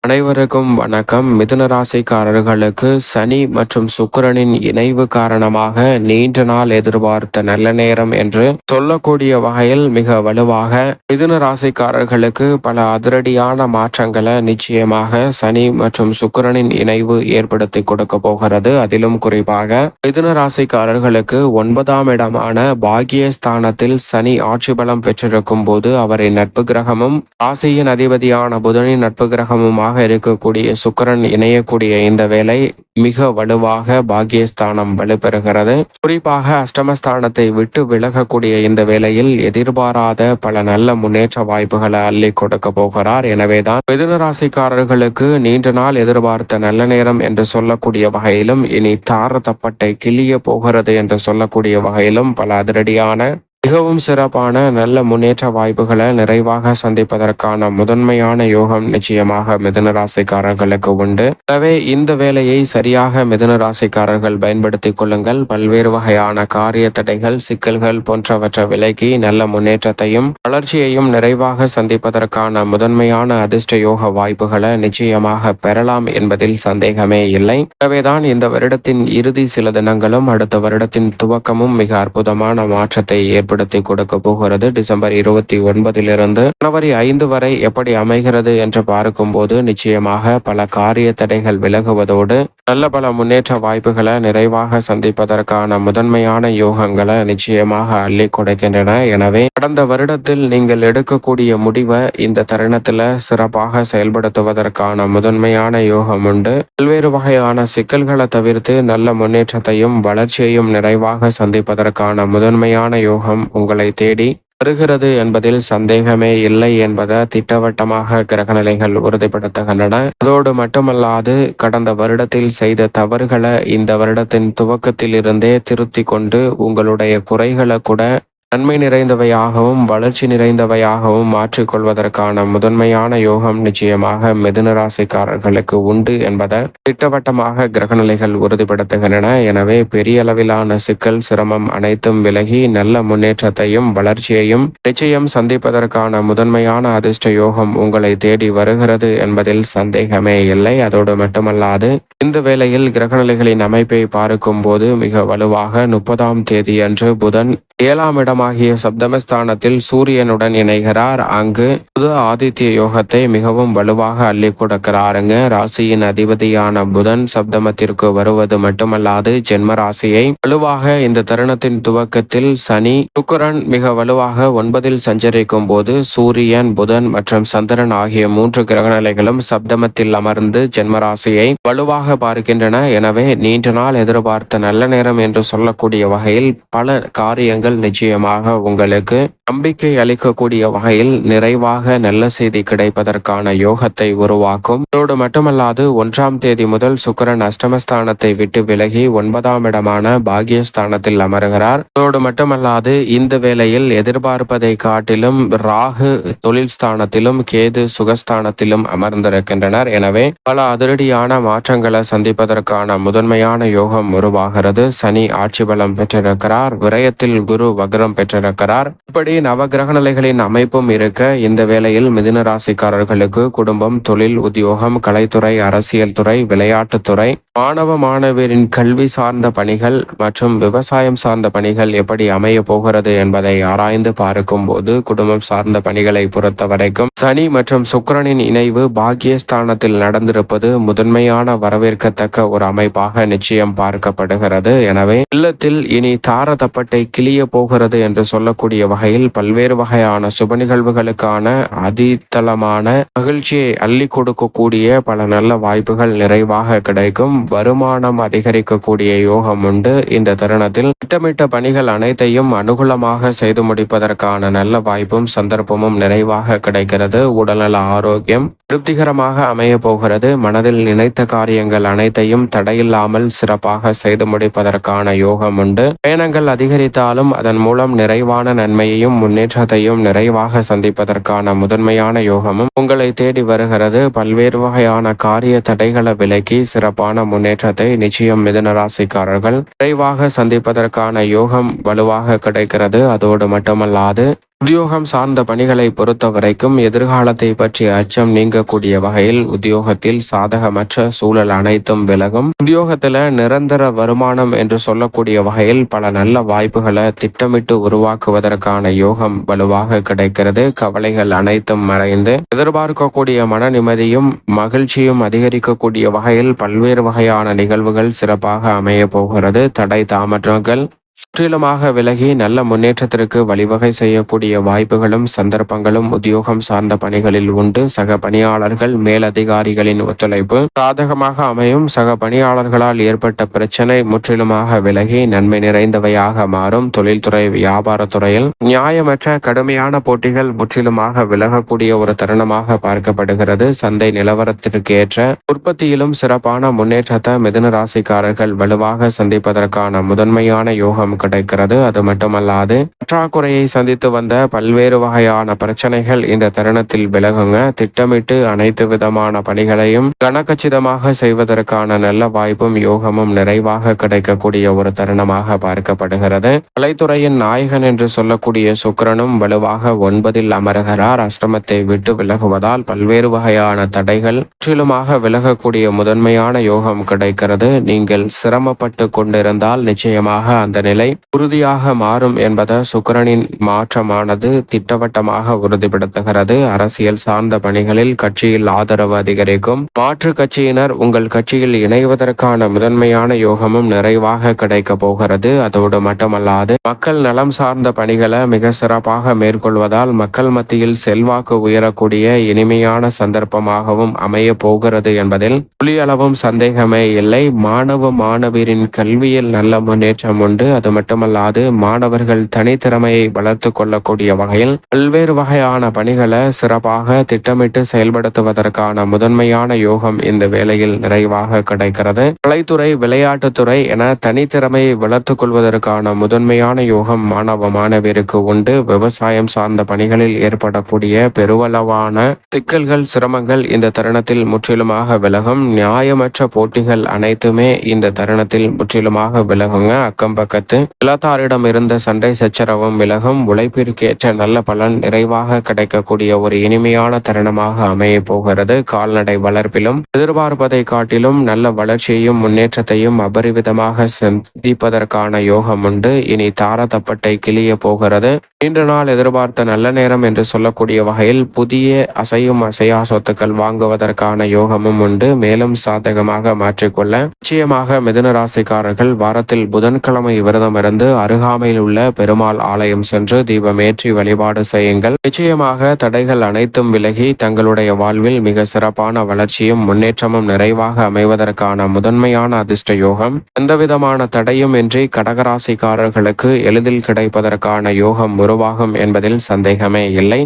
அனைவருக்கும் வணக்கம். மிதுன ராசிக்காரர்களுக்கு சனி மற்றும் சுக்கிரனின் இணைவு காரணமாக நீண்ட நாள் எதிர்பார்த்த நல்ல நேரம் என்று சொல்லக்கூடிய வகையில் மிக வலுவாக மிதுன ராசிக்காரர்களுக்கு பல அதிரடியான மாற்றங்களை நிச்சயமாக சனி மற்றும் சுக்கிரனின் இணைவு ஏற்படுத்தி கொடுக்க போகிறது. அதிலும் குறிப்பாக மிதுன ராசிக்காரர்களுக்கு 9ஆம் இடமான பாக்கியஸ்தானத்தில் சனி ஆட்சி பலம் பெற்றிருக்கும் போது அவரின் நட்பு கிரகமும் ராசியின் அதிபதியான புதனின் நட்பு கிரகமுமாக இருக்கக்கூடிய சுக்கிரன் இணையக்கூடிய இந்த வேளை மிக வலுவாக பாக்கியஸ்தானம் வலுப்பெறுகிறது. குறிப்பாக அஷ்டமஸ்தானத்தை விட்டு விலகக்கூடிய இந்த வேளையில் எதிர்பாராத பல நல்ல முன்னேற்ற வாய்ப்புகளை அள்ளி கொடுக்க போகிறார். எனவேதான் மிதுன ராசிக்காரர்களுக்கு நீண்ட நாள் எதிர்பார்த்த நல்ல நேரம் என்று சொல்லக்கூடிய வகையிலும் இனி தாரதப்பட்டை கிளிய போகிறது என்று சொல்லக்கூடிய வகையிலும் பல அதிரடியான மிகவும் சிறப்பான நல்ல முன்னேற்ற வாய்ப்புகளை நிறைவாக சந்திப்பதற்கான முதன்மையான யோகம் நிச்சயமாக மிதுன ராசிக்காரர்களுக்கு உண்டு. எனவே இந்த வேலையை சரியாக மிதுன ராசிக்காரர்கள் பயன்படுத்திக் கொள்ளுங்கள். பல்வேறு வகையான காரிய தடைகள், சிக்கல்கள் போன்றவற்றை விலக்கி நல்ல முன்னேற்றத்தையும் வளர்ச்சியையும் நிறைவாக சந்திப்பதற்கான முதன்மையான அதிர்ஷ்ட யோக வாய்ப்புகளை நிச்சயமாக பெறலாம் என்பதில் சந்தேகமே இல்லை. எனவேதான் இந்த வருடத்தின் இறுதி சில தினங்களும் அடுத்த வருடத்தின் துவக்கமும் மிக அற்புதமான மாற்றத்தை ஏற்படுத்தி கொடுக்க போகிறது. டிசம்பர் 29 ஜனவரி 5 வரை எப்படி அமைகிறது என்று பார்க்கும்போது நிச்சயமாக பல காரிய தடைகள் விலகுவதோடு நல்ல பல முன்னேற்ற வாய்ப்புகளை நிறைவாக சந்திப்பதற்கான முதன்மையான யோகங்களை நிச்சயமாக அள்ளி கொடுக்கின்றன. எனவே கடந்த வருடத்தில் நீங்கள் எடுக்கக்கூடிய முடிவை இந்த தருணத்துல சிறப்பாக செயல்படுத்துவதற்கான முதன்மையான யோகம் உண்டு. பல்வேறு வகையான சிக்கல்களை தவிர்த்து நல்ல முன்னேற்றத்தையும் வளர்ச்சியையும் நிறைவாக சந்திப்பதற்கான முதன்மையான யோகம் உங்களை தேடி வருகிறது என்பதில் சந்தேகமே இல்லை என்பதை திட்டவட்டமாக கிரகநிலைகள் உறுதிப்படுத்துகின்றன. அதோடு மட்டுமல்லாது கடந்த வருடத்தில் செய்த தவறுகளை இந்த வருடத்தின் துவக்கத்தில் இருந்தே திருத்தி கொண்டு உங்களுடைய குறைகளை கூட நன்மை நிறைந்தவையாகவும் வளர்ச்சி நிறைந்தவையாகவும் மாற்றிக்கொள்வதற்கான முதன்மையான யோகம் நிச்சயமாக மிதுன ராசிக்காரர்களுக்கு உண்டு என்பதை திட்டவட்டமாக கிரகநிலைகள் உறுதிப்படுத்துகின்றன. எனவே பெரிய அளவிலான சிக்கல், சிரமம் அனைத்தும் விலகி நல்ல முன்னேற்றத்தையும் வளர்ச்சியையும் நிச்சயம் சந்திப்பதற்கான முதன்மையான அதிர்ஷ்ட யோகம் உங்களை தேடி வருகிறது என்பதில் சந்தேகமே இல்லை. அதோடு மட்டுமல்லாது இந்த வேளையில் கிரகநிலைகளின் அமைப்பை பார்க்கும் போது மிக வலுவாக 30ஆம் தேதி அன்று புதன் 7ஆம் இடமாகிய சப்தமஸ்தானத்தில் சூரியனுடன் இணைகிறார். அங்கு புத ஆதித்ய யோகத்தை மிகவும் வலுவாக அள்ளி கொடுக்கிறாருங்க. ராசியின் அதிபதியான புதன் சப்தமத்திற்கு வருவது மட்டுமல்லாது ஜென்ம ராசியை வலுவாக இந்த தருணத்தின் துவக்கத்தில் சனி சுக்கிரன் மிக வலுவாக 9இல் சஞ்சரிக்கும் போது சூரியன், புதன் மற்றும் சந்திரன் ஆகிய 3 கிரகநிலைகளும் சப்தமத்தில் அமர்ந்து ஜென்மராசியை வலுவாக பார்க்கின்றன. எனவே நீண்ட நாள் எதிர்பார்த்த நல்ல நேரம் என்று சொல்லக்கூடிய வகையில் பல காரியங்கள் நிச்சயமாக உங்களுக்கு நம்பிக்கை அளிக்கக்கூடிய வகையில் நிறைவாக நல்ல செய்தி கிடைப்பதற்கான யோகத்தை உருவாக்கும். அதோடு மட்டுமல்லாது 1ஆம் தேதி முதல் சுக்கிரன் அஷ்டமஸ்தானத்தை விட்டு விலகி 9ஆம் இடமான பாக்கியஸ்தானத்தில் அமர்கிறார். அதோடு மட்டுமல்லாது இந்த வேளையில் எதிர்பார்ப்பதை காட்டிலும் ராகு தொழில் ஸ்தானத்திலும் கேது சுகஸ்தானத்திலும் அமர்ந்திருக்கின்றனர். எனவே பல அதிரடியான மாற்றங்களை சந்திப்பதற்கான முதன்மையான யோகம் உருவாகிறது. சனி ஆட்சி பலம் பெற்றிருக்கிறார். விரயத்தில் குரு வக்ரம் பெற்றிருக்கிறார். இப்படி நவகிரக நிலைகளின் அமைப்பும் இருக்க இந்த வேளையில் மிதுன ராசிக்காரர்களுக்கு குடும்பம், தொழில், உத்தியோகம், கலைத்துறை, அரசியல் துறை, விளையாட்டுத்துறை, மாணவ மாணவியரின் கல்வி சார்ந்த பணிகள் மற்றும் விவசாயம் சார்ந்த பணிகள் எப்படி அமைய போகிறது என்பதை ஆராய்ந்து பார்க்கும் போது குடும்பம் சார்ந்த பணிகளை பொறுத்த வரைக்கும் சனி மற்றும் சுக்கிரனின் இணைவு பாக்கியஸ்தானத்தில் நடந்திருப்பது முதன்மையான வரவேற்கத்தக்க ஒரு அமைப்பாக நிச்சயம் பார்க்கப்படுகிறது. எனவே இல்லத்தில் இனி தாரதப்பட்டை கிளிய போகிறது என்று சொல்லக்கூடிய வகையில் பல்வேறு வகையான சுப நிகழ்வுகளுக்கான அதிதளமான மகிழ்ச்சியை அள்ளி கொடுக்கக்கூடிய பல நல்ல வாய்ப்புகள் நிறைவாக கிடைக்கும். வருமானம் அதிகரிக்கக்கூடிய யோகம் உண்டு. இந்த தருணத்தில் திட்டமிட்ட பணிகள் அனைத்தையும் அனுகூலமாக செய்து முடிப்பதற்கான நல்ல வாய்ப்பும் சந்தர்ப்பமும் நிறைவாக கிடைக்கிறது. உடல்நல ஆரோக்கியம் திருப்திகரமாக அமைய போகிறது. மனதில் நினைத்த காரியங்கள் அனைத்தையும் தடையில்லாமல் சிறப்பாக செய்து முடிப்பதற்கான யோகம் உண்டு. பயணங்கள் அதிகரித்தாலும் அதன் மூலம் நிறைவான நன்மையையும் முன்னேற்றத்தையும் நிறைவாக சந்திப்பதற்கான முதன்மையான யோகமும் உங்களை தேடி வருகிறது. பல்வேறு வகையான காரிய தடைகளை விலக்கி சிறப்பான முன்னேற்றத்தை நிச்சயம் மிதுன ராசிக்காரர்கள் விரைவாக சந்திப்பதற்கான யோகம் வலுவாக கிடைக்கிறது. அதோடு மட்டுமல்லாது உத்தியோகம் சார்ந்த பணிகளை பொறுத்த வரைக்கும் எதிர்காலத்தை பற்றிய அச்சம் நீங்கக்கூடிய வகையில் உத்தியோகத்தில் சாதகமற்ற சூழல் அனைத்தும் விலகும். உத்தியோகத்துல நிரந்தர வருமானம் என்று சொல்லக்கூடிய வகையில் பல நல்ல வாய்ப்புகளை திட்டமிட்டு உருவாக்குவதற்கான யோகம் வலுவாக கிடைக்கிறது. கவலைகள் அனைத்தும் மறைந்து எதிர்பார்க்கக்கூடிய மன நிம்மதியும் மகிழ்ச்சியும் அதிகரிக்கக்கூடிய வகையில் பல்வேறு வகையான நிகழ்வுகள் சிறப்பாக அமைய போகிறது. தடை தாமதங்கள் முற்றிலுமாக விலகி நல்ல முன்னேற்றத்திற்கு வழிவகை செய்யக்கூடிய வாய்ப்புகளும் சந்தர்ப்பங்களும் உத்தியோகம் சார்ந்த பணிகளில் உண்டு. சக பணியாளர்கள் மேலதிகாரிகளின் ஒத்துழைப்பு சாதகமாக அமையும். சக பணியாளர்களால் ஏற்பட்ட பிரச்சனை முற்றிலுமாக விலகி நன்மை நிறைந்தவையாக மாறும். தொழில்துறை வியாபாரத்துறையில் நியாயமற்ற கடுமையான போட்டிகள் முற்றிலுமாக விலகக்கூடிய ஒரு தருணமாக பார்க்கப்படுகிறது. சந்தை நிலவரத்திற்கு ஏற்ற உற்பத்தியிலும் சிறப்பான முன்னேற்றத்தை மிதுன ராசிக்காரர்கள் வலுவாக சந்திப்பதற்கான முதன்மையான யோகம் கிடைக்கிறது. அது மட்டுமல்லாது பற்றாக்குறையை சந்தித்து வந்த பல்வேறு வகையான பிரச்சனைகள் இந்த தருணத்தில் விலகுங்க. திட்டமிட்டு அனைத்து விதமான பணிகளையும் கனகச்சிதமாக செய்வதற்கான நல்ல வாய்ப்பும் யோகமும் நிறைவாக கிடைக்கக்கூடிய ஒரு தருணமாக பார்க்கப்படுகிறது. கலைத்துறையின் நாயகன் என்று சொல்லக்கூடிய சுக்கிரனும் வலுவாக 9ல் அமருகிறார். அஷ்டமத்தை விட்டு விலகுவதால் பல்வேறு வகையான தடைகள் முற்றிலுமாக விலகக்கூடிய முதன்மையான யோகம் கிடைக்கிறது. நீங்கள் சிரமப்பட்டு கொண்டிருந்தால் நிச்சயமாக அந்த நிலை உறுதியாக மாறும் என்பதை சுக்கிரனின் மாற்றமானது திட்டவட்டமாக உறுதிப்படுத்துகிறது. அரசியல் சார்ந்த பணிகளில் கட்சியில் ஆதரவு அதிகரிக்கும். மாற்று கட்சியினர் உங்கள் கட்சியில் இணைவதற்கான முதன்மையான யோகமும் நிறைவாக கிடைக்க போகிறது. அதோடு மட்டுமல்லாது மக்கள் நலம் சார்ந்த பணிகளை மிக சிறப்பாக மேற்கொள்வதால் மக்கள் மத்தியில் செல்வாக்கு உயரக்கூடிய இனிமையான சந்தர்ப்பமாகவும் அமைய போகிறது என்பதில் துளியளவும் சந்தேகமே இல்லை. மாணவரின் கல்வியில் நல்ல முன்னேற்றம் உண்டு. அது மட்டுமல்லாது மாணவர்கள் தனித்திறமையை வளர்த்து கொள்ளக்கூடிய வகையில் பல்வேறு வகையான பணிகளை சிறப்பாக திட்டமிட்டு செயல்படுத்துவதற்கான முதன்மையான யோகம் இந்த வேளையில் நிறைவாக கிடைக்கிறது. கலைத்துறை விளையாட்டுத்துறை என தனித்திறமையை வளர்த்து கொள்வதற்கான முதன்மையான யோகம் மாணவருக்கு உண்டு. விவசாயம் சார்ந்த பணிகளில் ஏற்படக்கூடிய பெருவளவான சிக்கல்கள் சிரமங்கள் இந்த தருணத்தில் முற்றிலுமாக விலகும். நியாயமற்ற போட்டிகள் அனைத்துமே இந்த தருணத்தில் முற்றிலுமாக விலகுங்க. அக்கம் பக்கத்து இளத்தாரிடம் இருந்த சண்டை சச்சரவும் விலகும். உழைப்பிற்கேற்ற நல்ல பலன் நிறைவாக கிடைக்கக்கூடிய ஒரு இனிமையான தருணமாக அமைய போகிறது. கால்நடை வளர்ப்பிலும் எதிர்பார்ப்பதை காட்டிலும் நல்ல வளர்ச்சியையும் முன்னேற்றத்தையும் அபரிவிதமாக சந்திப்பதற்கான யோகம் உண்டு. இனி தாரதப்பட்டை கிளிய போகிறது. நீண்ட நாள் எதிர்பார்த்த நல்ல நேரம் என்று சொல்லக்கூடிய வகையில் புதிய அசையும் அசையா சொத்துக்கள் வாங்குவதற்கான யோகமும் உண்டு. மேலும் சாதகமாக மாற்றிக்கொள்ள நிச்சயமாக மிதுன ராசிக்காரர்கள் வாரத்தில் புதன்கிழமை விரதம் இருந்து அருகாமையில் உள்ள பெருமாள் ஆலயம் சென்று தீபமேற்றி வழிபாடு செய்யுங்கள். நிச்சயமாக தடைகள் அனைத்தும் விலகி தங்களுடைய வாழ்வில் மிக சிறப்பான வளர்ச்சியும் முன்னேற்றமும் நிறைவாக அமைவதற்கான முதன்மையான அதிர்ஷ்ட யோகம் எந்தவிதமான தடையும் இன்றி கடகராசிக்காரர்களுக்கு எளிதில் கிடைப்பதற்கான யோகம் உருவாகும் என்பதில் சந்தேகமே இல்லை.